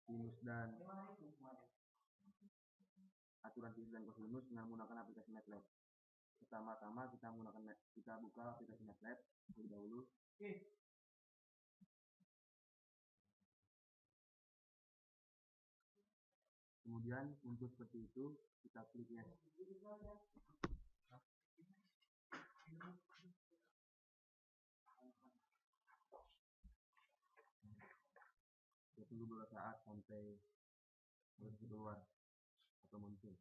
sinus dan aturan sinus dan kosinus dengan menggunakan aplikasi MATLAB. Pertama-tama kita buka aplikasi MATLAB terlebih dahulu. Kemudian untuk seperti itu kita klik yes. Kita tunggu beberapa saat sampai keluar atau muncul.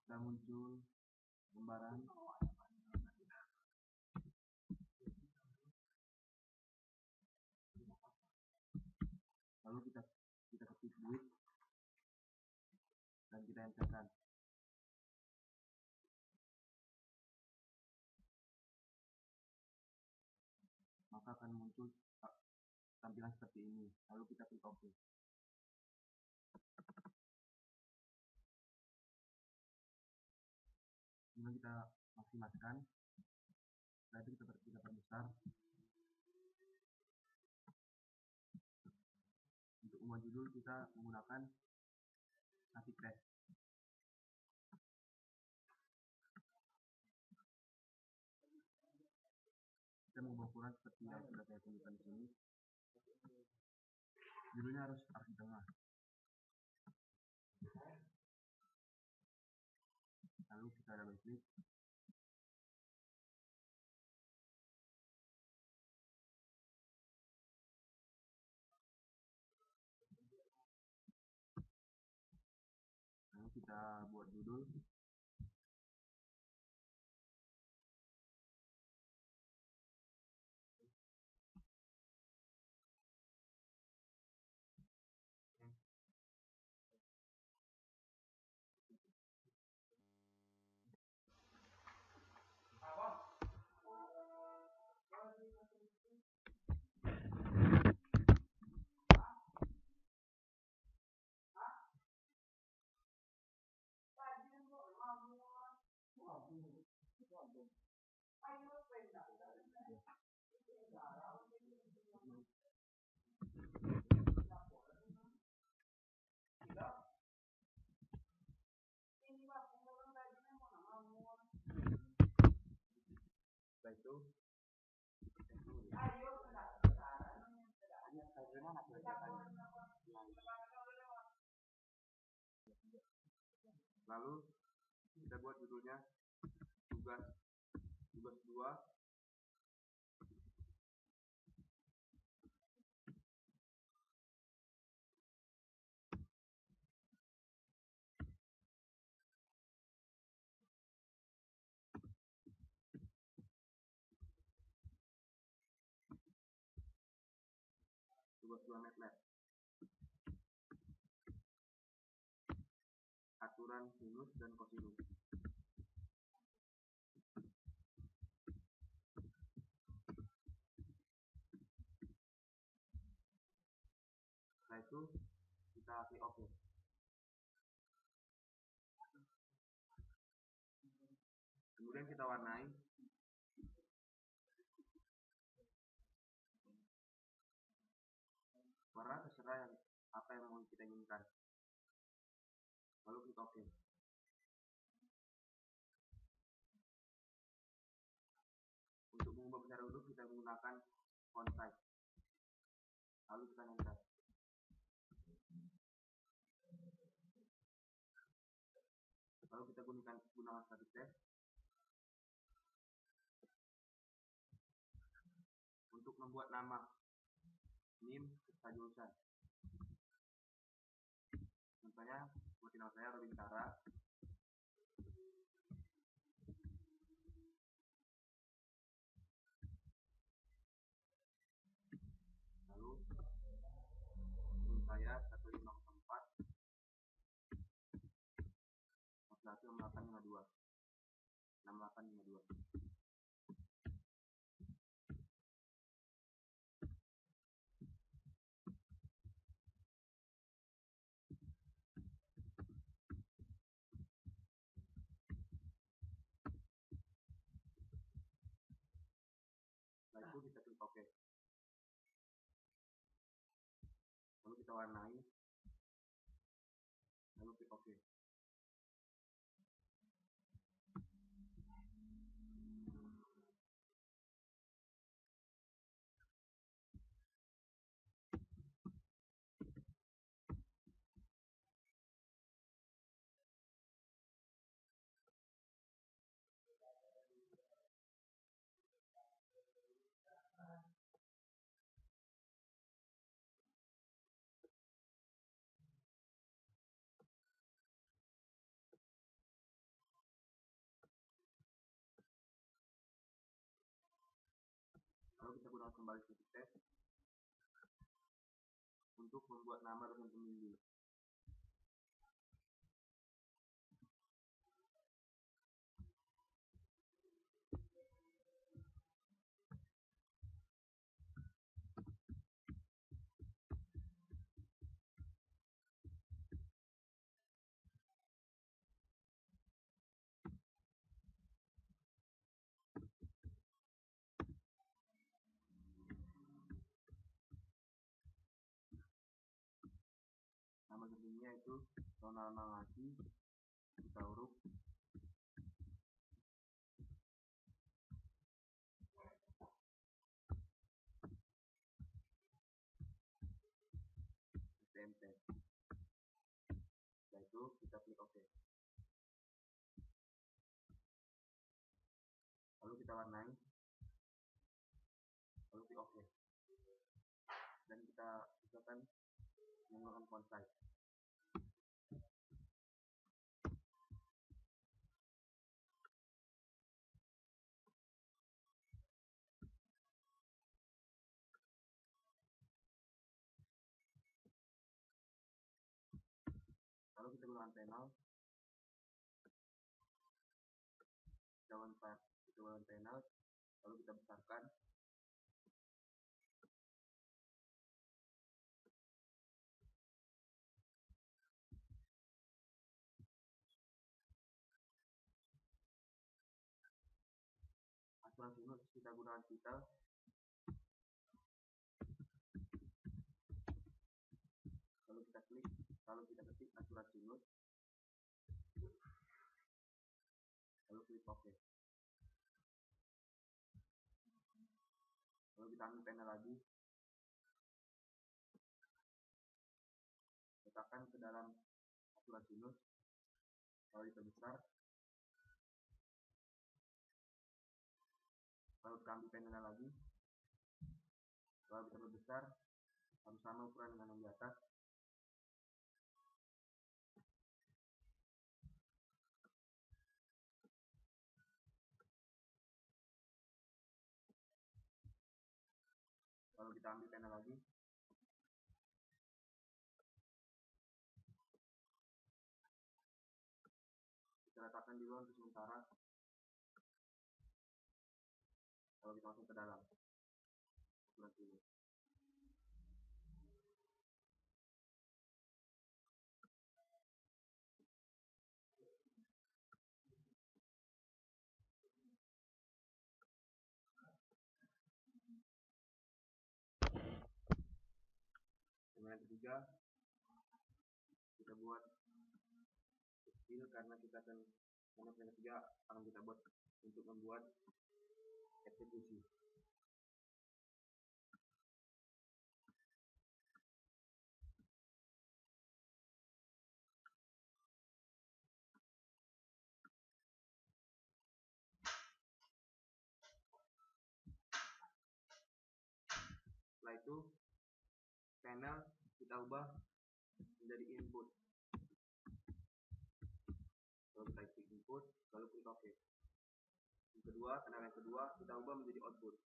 Sudah muncul lembaran. Lalu kita ketik duit dan kita enterkan. Maka akan muncul tampilan seperti ini. Lalu kita klik OK. Kemudian kita maksimalkan. Setelah itu kita perbesar. Untuk membuat judul kita menggunakan native crash. Kita mengubah ukuran seperti yang sudah saya tunjukkan di sini. Judulnya harus di tengah. Lalu kita double klik. Lalu kita buat judul. Setelah itu lalu kita buat judulnya tugas 2. Tugas 2 MATLAB. Aturan sinus dan kosinus. Setelah itu kita klik OK. Kemudian kita warnai. Warna terserah apa yang mau kita inginkan. Lalu klik OK. Untuk mengubah besar huruf kita menggunakan font size. Lalu kita enter. Lalu kita kita gunakan static test untuk membuat nama NIM serta jurusan. Contohnya seperti nama saya Robin Tara. Lalu NIM saya 1504 6852 6852. Setelah itu kita klik OK. Lalu kita warnai. Lalu klik OK. Lalu kita gunakan kembali static test untuk membuat nama dosen pembimbing. Nama pembimbingnya itu Ronald Mangasi, kita huruf STMT. Setelah itu kita klik OK. Lalu kita warnai. Lalu klik OK. Dan kita usahakan menggunakan font size. Lalu kita gunakan panel. Kita gunakan panel. Lalu kita besarkan. Asuransi sinus kita gunakan titel. Lalu kita klik. Lalu kita ketik asuransi sinus. Lalu klik OK. Lalu kita ambil panel lagi. Letakkan ke dalam asuransi sinus. Lalu diperbesar. Lalu kita ambil panel lagi. Lalu kita perbesar. Harus sama ukuran dengan yang di atas. Lalu kita ambil panel lagi. Kita letakkan di luar untuk sementara. Lalu kita masuk ke dalam asuransi sinus. Kemudian ketiga, kita buat kecil karena yang ketiga akan kita buat untuk membuat eksekusi. itu panel kita ubah menjadi input. Lalu kita klik input, lalu klik OK. Yang kedua, panel yang kedua kita ubah menjadi output.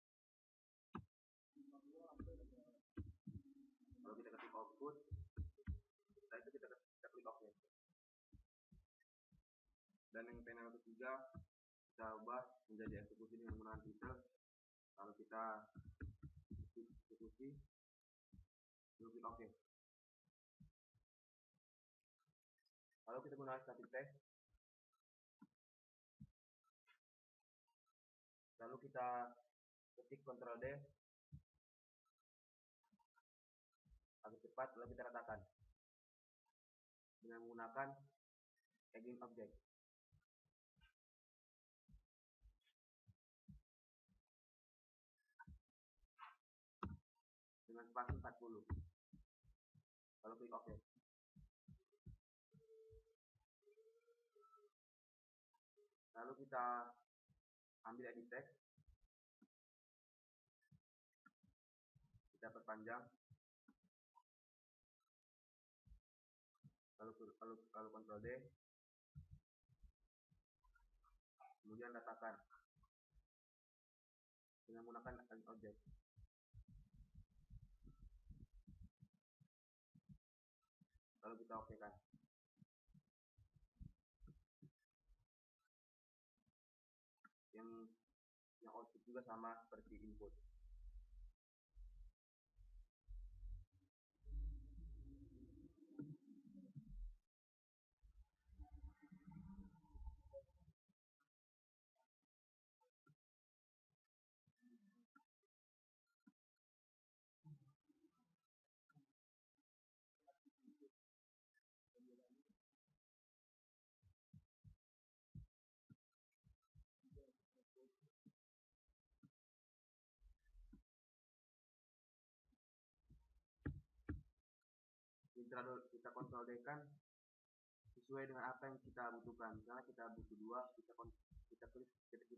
Lalu kita ketik output, setelah itu kita klik OK. Dan yang panel ketiga kita ubah menjadi eksekusi dengan menggunakan filter. Lalu kita eksekusi, lalu klik OK. Lalu kita gunakan static test. Lalu kita ketik Ctrl D agar cepat, lalu kita ratakan dengan menggunakan Agent Object. Dengan spasi 40. Lalu klik OK. Lalu kita ambil edit text, kita perpanjang, lalu Ctrl D, kemudian ratakan dengan menggunakan Agent Object. Lalu kita OK kan. Yang output juga sama seperti input. Kita Ctrl D kan sesuai dengan apa yang kita butuhkan. Misalnya kita butuh 2, kita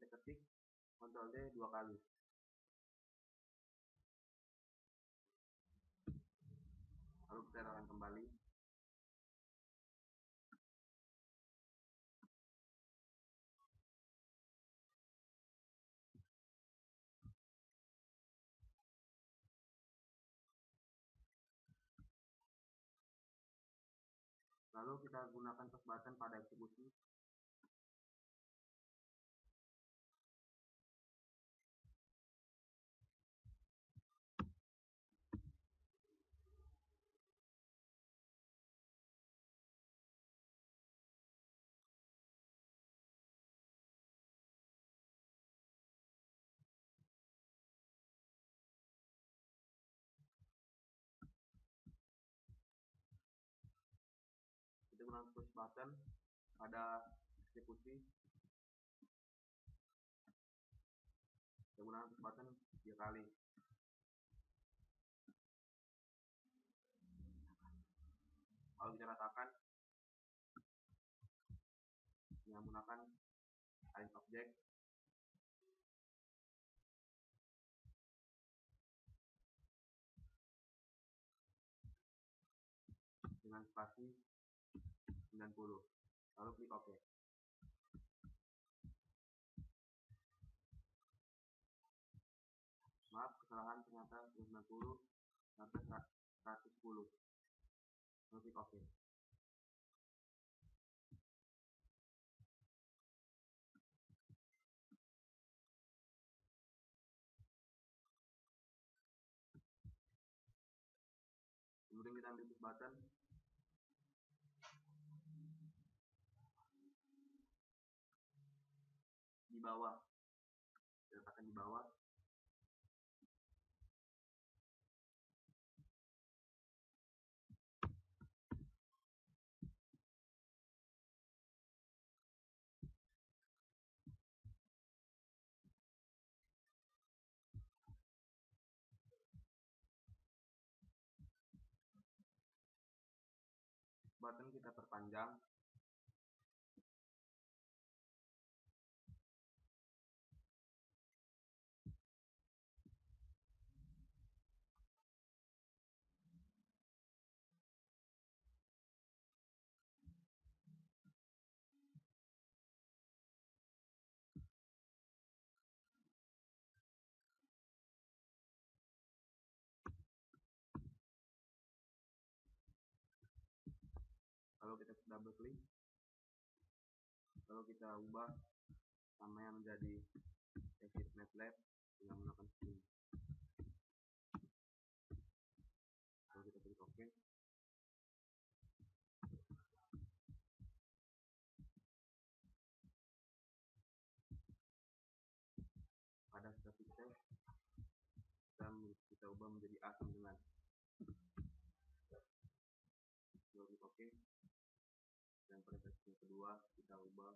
ketik Ctrl D 2 kali. Lalu kita ratakan kembali. Lalu kita gunakan push button pada eksekusi. Kita gunakan push button pada eksekusi. Kita gunakan push button 3 kali. Lalu kita ratakan dengan menggunakan Agent Object. Dengan spasi 90. Lalu klik OK. Maaf, kesalahan, ternyata 90 sampai 110. Lalu klik OK. Kemudian kita ambil push button, di bawah, letakkan di bawah. Button kita perpanjang. Lalu kita double klik, lalu kita ubah namanya menjadi exit MATLAB dengan menggunakan string. Lalu kita klik OK. Pada static test kita ubah menjadi A sama dengan. Lalu klik OK. Dan pada test yang kedua kita ubah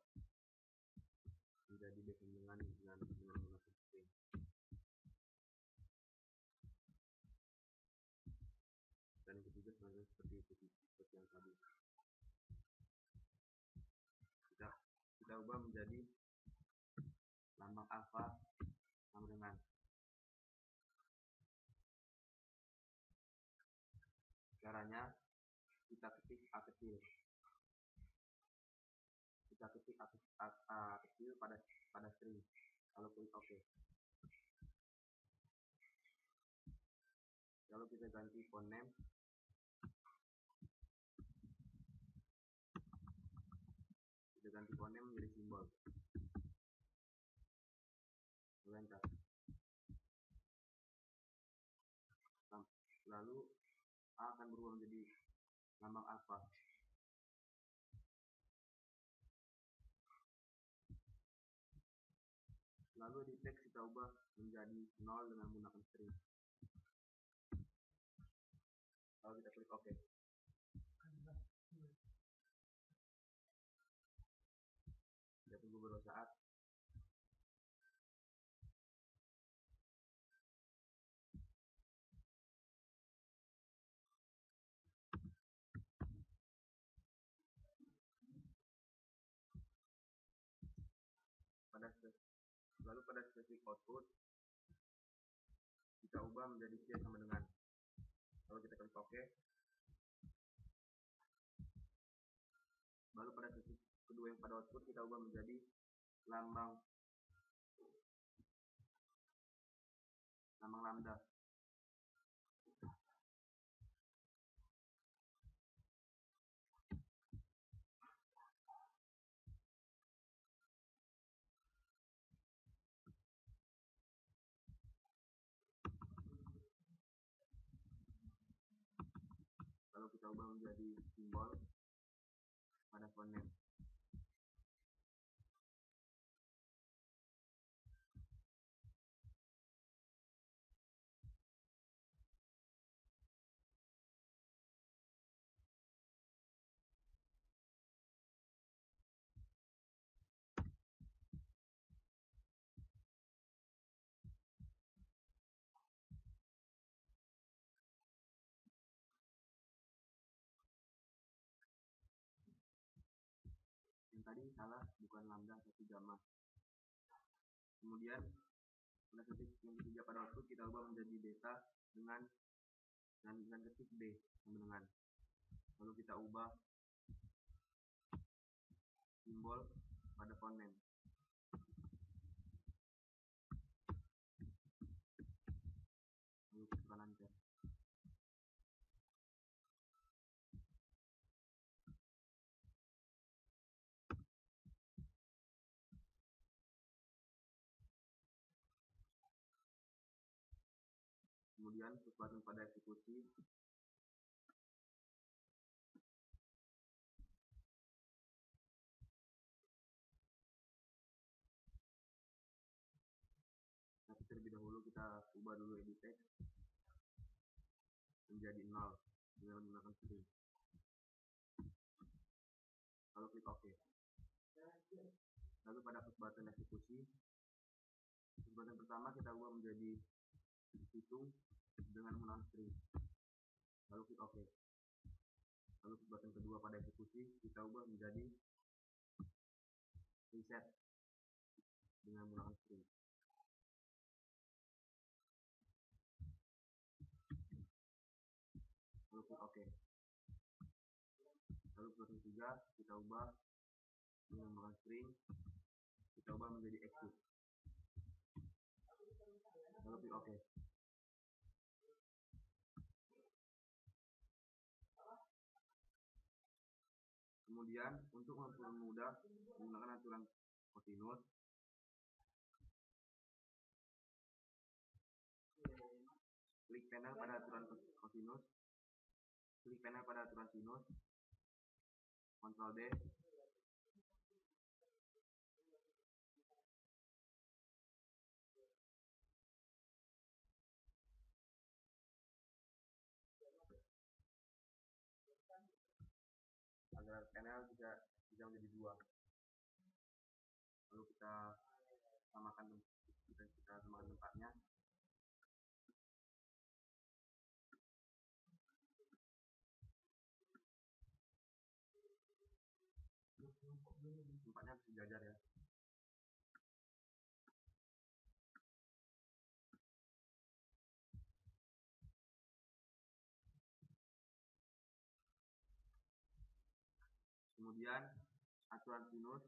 menjadi B sama dengan menggunakan string. Dan yang ketiga selanjutnya seperti yang tadi. Kita ubah menjadi lambang alfa sama dengan. Caranya kita ketik A kecil. Kita ketik A kecil pada string. Lalu klik OK. Lalu kita ganti font name. Kita ganti font name menjadi simbol. Enter. Lalu A akan berubah menjadi lambang alfa. Lalu di teks kita ubah menjadi 0 dengan menggunakan string. Lalu kita klik OK. Kita tunggu beberapa saat. Lalu pada static output kita ubah menjadi C sama dengan. Lalu kita klik OK. Lalu pada static kedua yang pada output kita ubah menjadi lambang lambda. Lalu kita ubah menjadi simbol pada font name. Yang tadi salah, bukan lambda tapi gamma. Kemudian pada titik yang ketiga pada output kita ubah menjadi beta dengan ketik B sama dengan. Lalu kita ubah simbol pada font name. Lalu kita enter. Kemudian push button pada eksekusi. Tapi terlebih dahulu kita ubah dulu edit text menjadi 0 dengan menggunakan string. Lalu klik OK. Lalu pada push button eksekusi, push button pertama kita ubah menjadi hitung dengan menggunakan string. Lalu klik OK. Lalu push button kedua pada eksekusi kita ubah menjadi reset dengan menggunakan string. Lalu klik OK. Lalu push button ketiga kita ubah dengan menggunakan string, kita ubah menjadi exit. Lalu klik OK. Kemudian untuk mempermudah menggunakan aturan kosinus, klik panel pada aturan kosinus, klik panel pada aturan sinus, Ctrl D. Agar panel bisa menjadi dua. Lalu kita samakan tempatnya. Tempatnya harus sejajar ya. Kemudian aturan sinus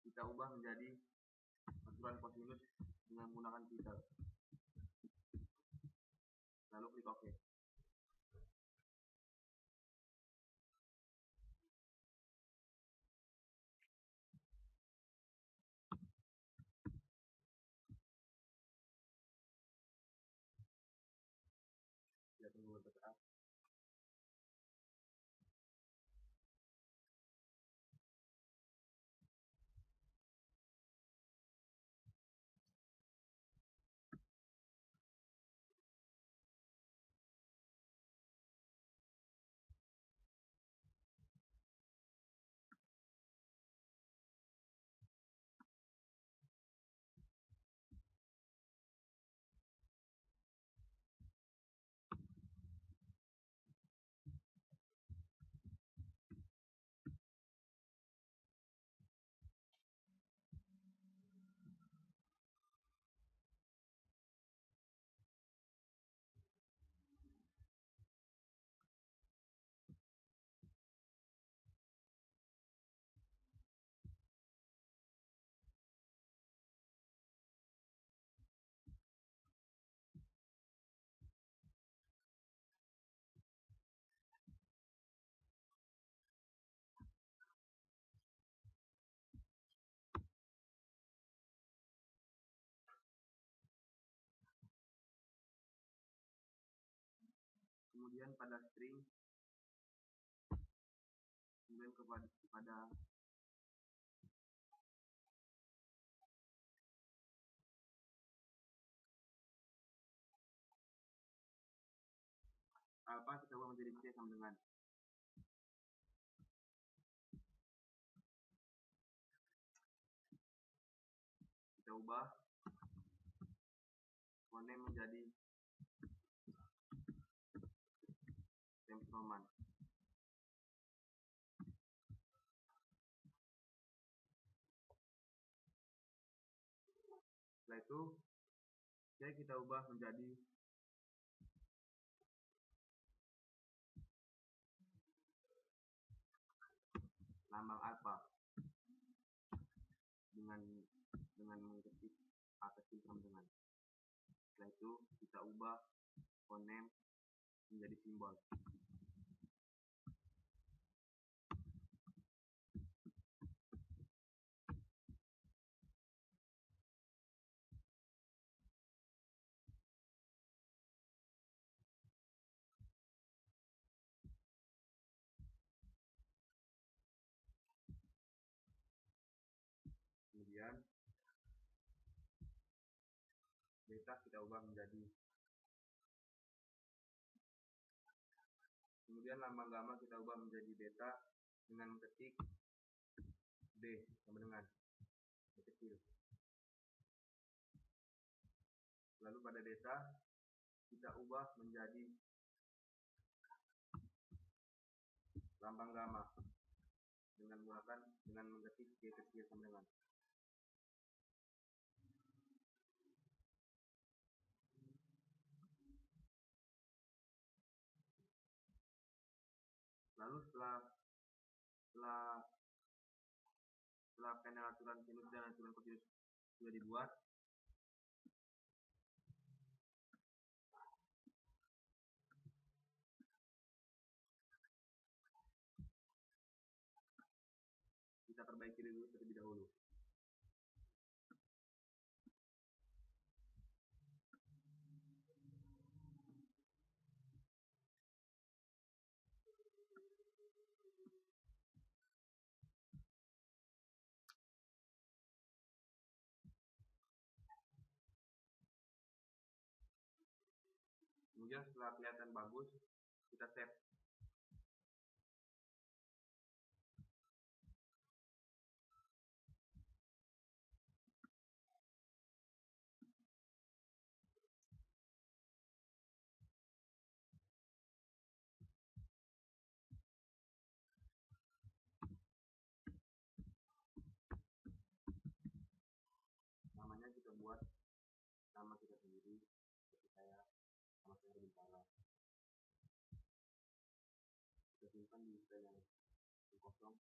kita ubah menjadi aturan kosinus dengan menggunakan filter. Lalu klik OK. Kita tunggu bergerak. Kemudian pada string, kemudian kepada alpha kita ubah menjadi C sama dengan. Kita ubah phoneme menjadi Temstroman. Setelah itu C kita ubah menjadi lambang alpha dengan mengetik A kecil sama dengan. Setelah itu kita ubah phoneme menjadi simbol. Kemudian beta kita ubah menjadi, kemudian lambang gamma kita ubah menjadi beta dengan mengetik D sama dengan D kecil. Lalu pada delta kita ubah menjadi lambang gamma dengan mengetik G kecil sama dengan. Lalu setelah panel aturan sinus dan aturan kosinus sudah dibuat, dulu terlebih dahulu. Kemudian setelah kelihatan bagus, kita save. Namanya kita buat nama kita sendiri, seperti saya, nama saya Bintara. Kita simpan di file yang kosong.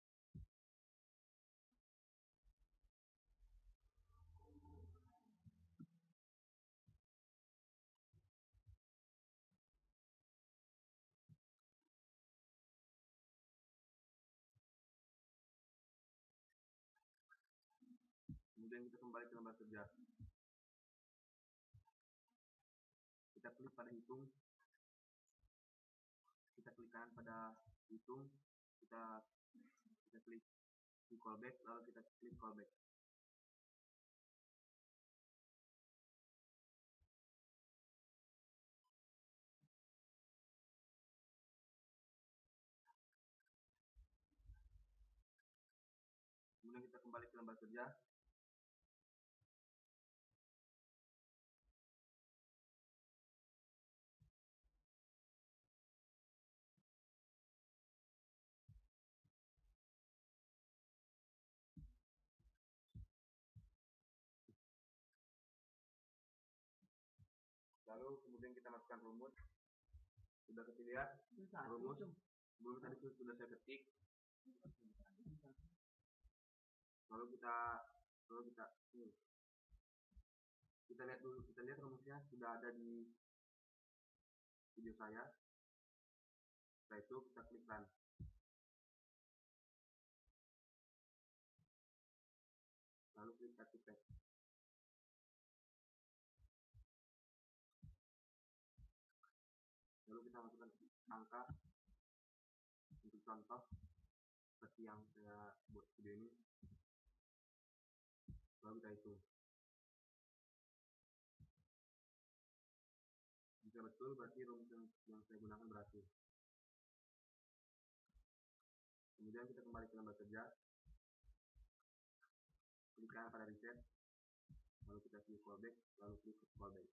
Kemudian kita kembali ke lembar kerja. Kita klik pada hitung. Kita klik kanan pada hitung. Kita klik di callback, lalu kita klik callback. Kemudian kita kembali ke lembar kerja. Lalu kemudian kita masukkan rumus. Sudah kita lihat rumus. Sebelum tadi sudah saya ketik. Lalu kita lihat dulu, kita lihat rumusnya sudah ada di video saya. Setelah itu kita klik run. Lalu klik copy paste. Lalu kita masukkan angka untuk contoh seperti yang saya buat video ini. Lalu kita hitung. Jika betul, berarti rumus yang saya gunakan berhasil. Kemudian kita kembali ke lembar kerja. Klik kanan pada reset. Lalu kita klik callback, lalu klik callback.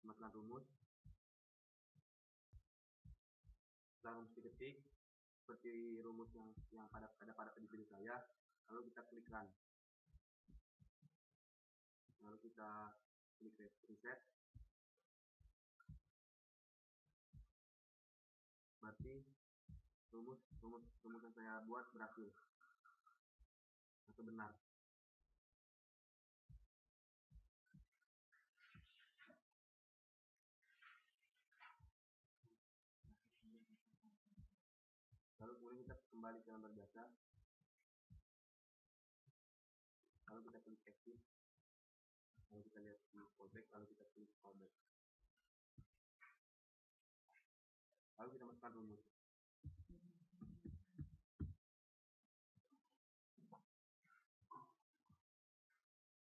Masukkan rumus. Setelah rumus diketik seperti rumus yang pada video saya, lalu kita klik run. Lalu kita klik reset. Berarti rumus yang saya buat berhasil atau benar. Lalu kemudian kita kembali ke lembar data. Lalu kita klik exit. Lalu kita lihat di callback, lalu kita klik callback. Lalu kita masukkan rumus.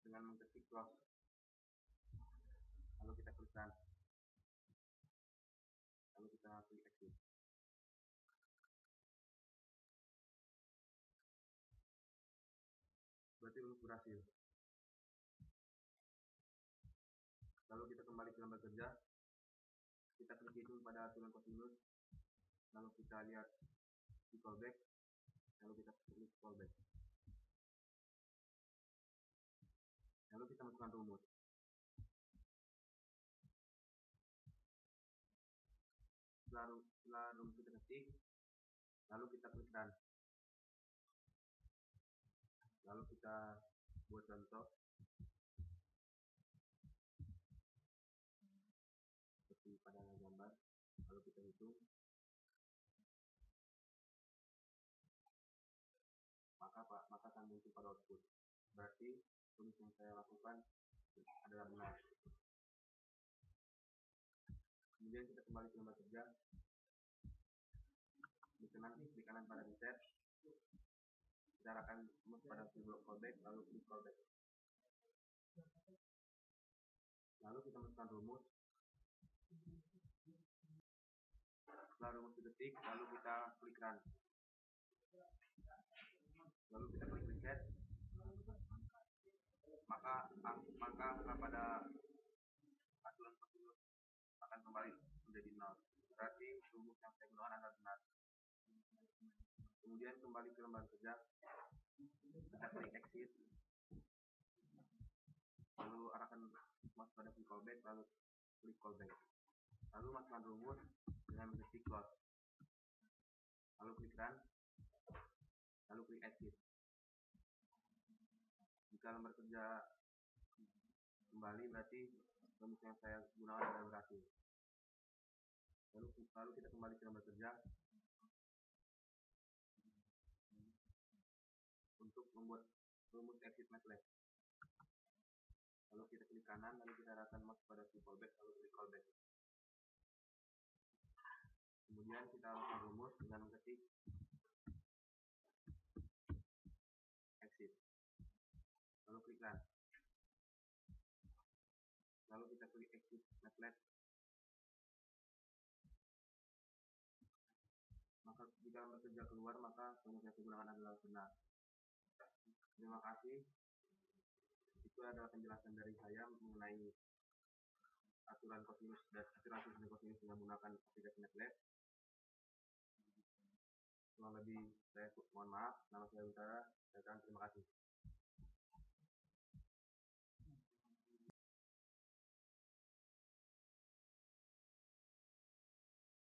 Dengan mengetik close. Lalu kita klik run. Lalu kita klik exit. Berarti rumus berhasil. Lalu kita kembali ke lembar kerja. Kita klik hitung pada aturan kosinus. Lalu kita lihat di callback. Lalu kita klik callback. Lalu kita masukkan rumus. Setelah rumus kita ketik, lalu kita klik run. Lalu kita buat contoh seperti pada gambar. Lalu kita hitung. tersebut. Berarti rumus yang saya lakukan adalah benar. Kemudian kita kembali ke lembar kerja. Klik kanan pada reset. Kita arahkan mouse pada blok callback, lalu klik callback. Lalu kita masukkan rumus. Setelah rumus diketik, lalu kita klik run. Lalu kita klik reset. Maka pada aturan prosedur akan kembali menjadi 0. Berarti rumus yang saya gunakan adalah benar. Kemudian kembali ke lembar kerja. Kita klik exit. Lalu arahkan mouse pada klik callback, lalu klik callback. Lalu masukkan rumus dengan mengetik close. Lalu klik run. Lalu klik exit. Jika lembar kerja kembali, berarti rumus yang saya gunakan adalah berhasil. Lalu kita kembali ke lembar kerja untuk membuat rumus exit MATLAB. Lalu kita klik kanan, lalu kita arahkan mouse pada klik callback, lalu klik callback. Kemudian kita lakukan rumus dengan mengetik exit. Lalu klik run. Lalu kita klik exit MATLAB. Maka jika lembar kerja keluar, maka rumus yang digunakan adalah benar. Terima kasih. Itu adalah penjelasan dari saya mengenai aturan kosinus dan kosinus dengan menggunakan aplikasi MATLAB. Kurang lebih saya mohon maaf. Nama saya Utara. Terima kasih.